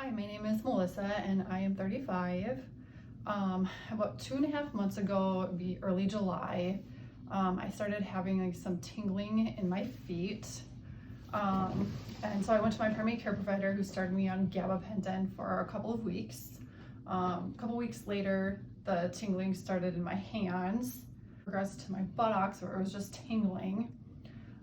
Hi, my name is Melissa and I am 35. About 2.5 months ago, it'd be early July, I started having like some tingling in my feet. And so I went to my primary care provider who started me on gabapentin for a couple of weeks. A couple weeks later, the tingling started in my hands, progressed to my buttocks where it was just tingling.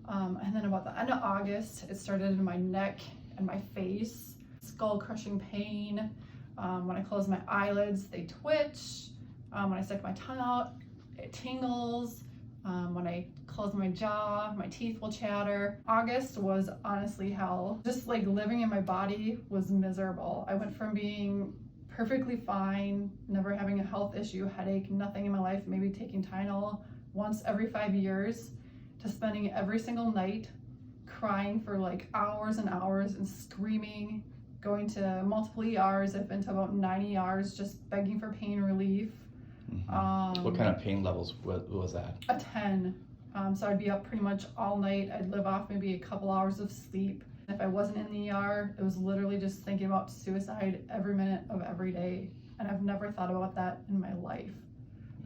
And then about the end of August, it started in my neck and my face, skull crushing pain. When I close my eyelids, they twitch. When I stick my tongue out, it tingles. When I close my jaw, my teeth will chatter. August was honestly hell. Just like living in my body was miserable. I went from being perfectly fine, never having a health issue, headache, nothing in my life, maybe taking Tylenol once every 5 years, to spending every single night crying for like hours and hours and screaming, going to multiple ERs. I've been to about 9 ERs just begging for pain relief. What kind of pain levels was that? A 10. So I'd be up pretty much all night. I'd live off maybe a couple hours of sleep. If I wasn't in the ER, it was literally just thinking about suicide every minute of every day. And I've never thought about that in my life.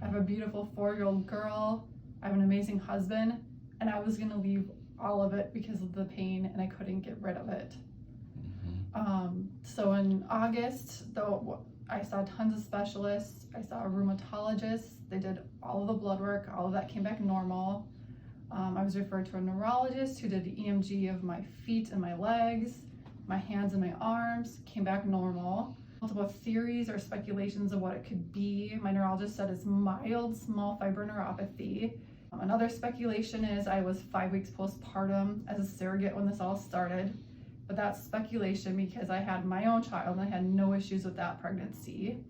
I have a beautiful 4-year-old girl. I have an amazing husband. And I was gonna leave all of it because of the pain and I couldn't get rid of it. So in August, though, I saw tons of specialists. I saw a rheumatologist. They did all of the blood work. All of that came back normal. I was referred to a neurologist who did the EMG of my feet and my legs, my hands and my arms, came back normal. Multiple theories or speculations of what it could be. My neurologist said it's mild small fiber neuropathy. Another speculation is I was 5 weeks postpartum as a surrogate when this all started. But that's speculation because I had my own child and I had no issues with that pregnancy.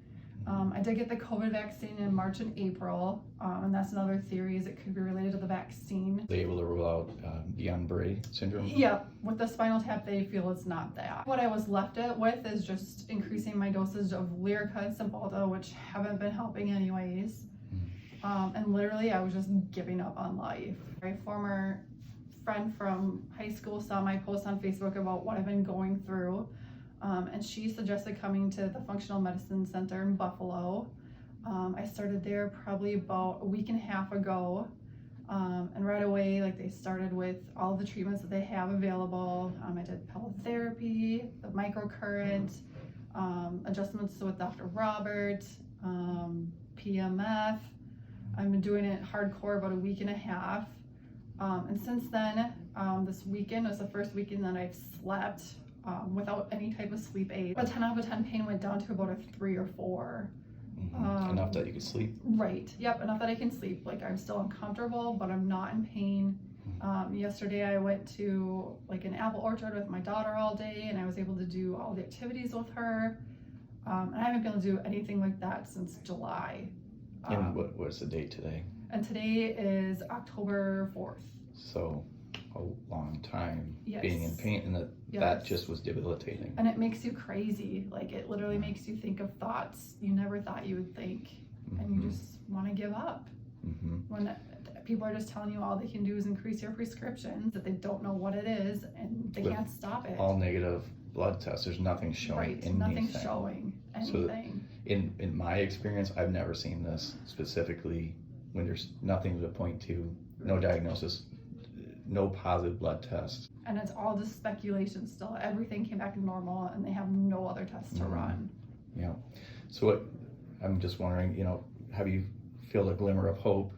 I did get the COVID vaccine in March and April, and that's another theory, is it could be related to the vaccine. Were they able to rule out Guillain-Barré syndrome? Yep, with the spinal tap they feel it's not that. What I was left with is just increasing my dosage of Lyrica and Cymbalta, which haven't been helping anyways. And literally I was just giving up on life. My former friend from high school saw my post on Facebook about what I've been going through, and she suggested coming to the Functional Medicine Center in Buffalo. I started there probably about a week and a half ago, and right away, like, they started with all the treatments that they have available. I did pellet therapy, the microcurrent, adjustments with Dr. Robert, PMF. I've been doing it hardcore about a week and a half. And since then, this weekend was the first weekend that I've slept without any type of sleep aid. A 10 out of 10 pain went down to about a 3 or 4. Enough that you could sleep? Right, yep, enough that I can sleep. Like, I'm still uncomfortable, but I'm not in pain. Yesterday I went to like an apple orchard with my daughter all day, and I was able to do all the activities with her. And I haven't been able to do anything like that since July. And what's the date today? And today is October 4th. So a long time Yes. being in pain, and that just was debilitating. And it makes you crazy. Like, it literally makes you think of thoughts you never thought you would think, and you just want to give up. When people are just telling you all they can do is increase your prescriptions, that they don't know what it is and they can't stop it. All negative blood tests, there's nothing showing anything. Nothing showing anything. So in my experience, I've never seen this specifically when there's nothing to point to, no diagnosis, no positive blood tests. And it's all just speculation still. Everything came back normal and they have no other tests to run. Yeah. So I'm just wondering, have you feel a glimmer of hope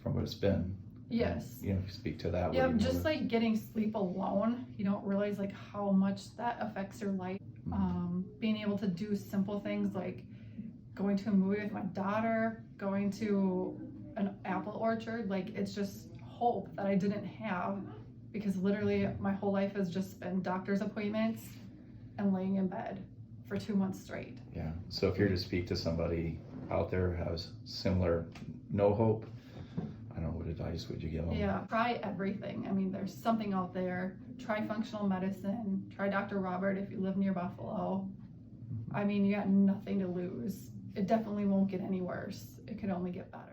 from what it's been? Yes. Speak to that. Yeah, just like getting sleep alone, you don't realize like how much that affects your life. Being able to do simple things like going to a movie with my daughter, going to an apple orchard, like, it's just hope that I didn't have, because literally my whole life has just been doctor's appointments and laying in bed for 2 months straight. Yeah. So if you're to speak to somebody out there who has similar no hope, I don't know, what advice would you give them? Yeah, try everything. I mean, there's something out there. Try functional medicine. Try Dr. Robert if you live near Buffalo. I mean, you got nothing to lose. It definitely won't get any worse. It could only get better.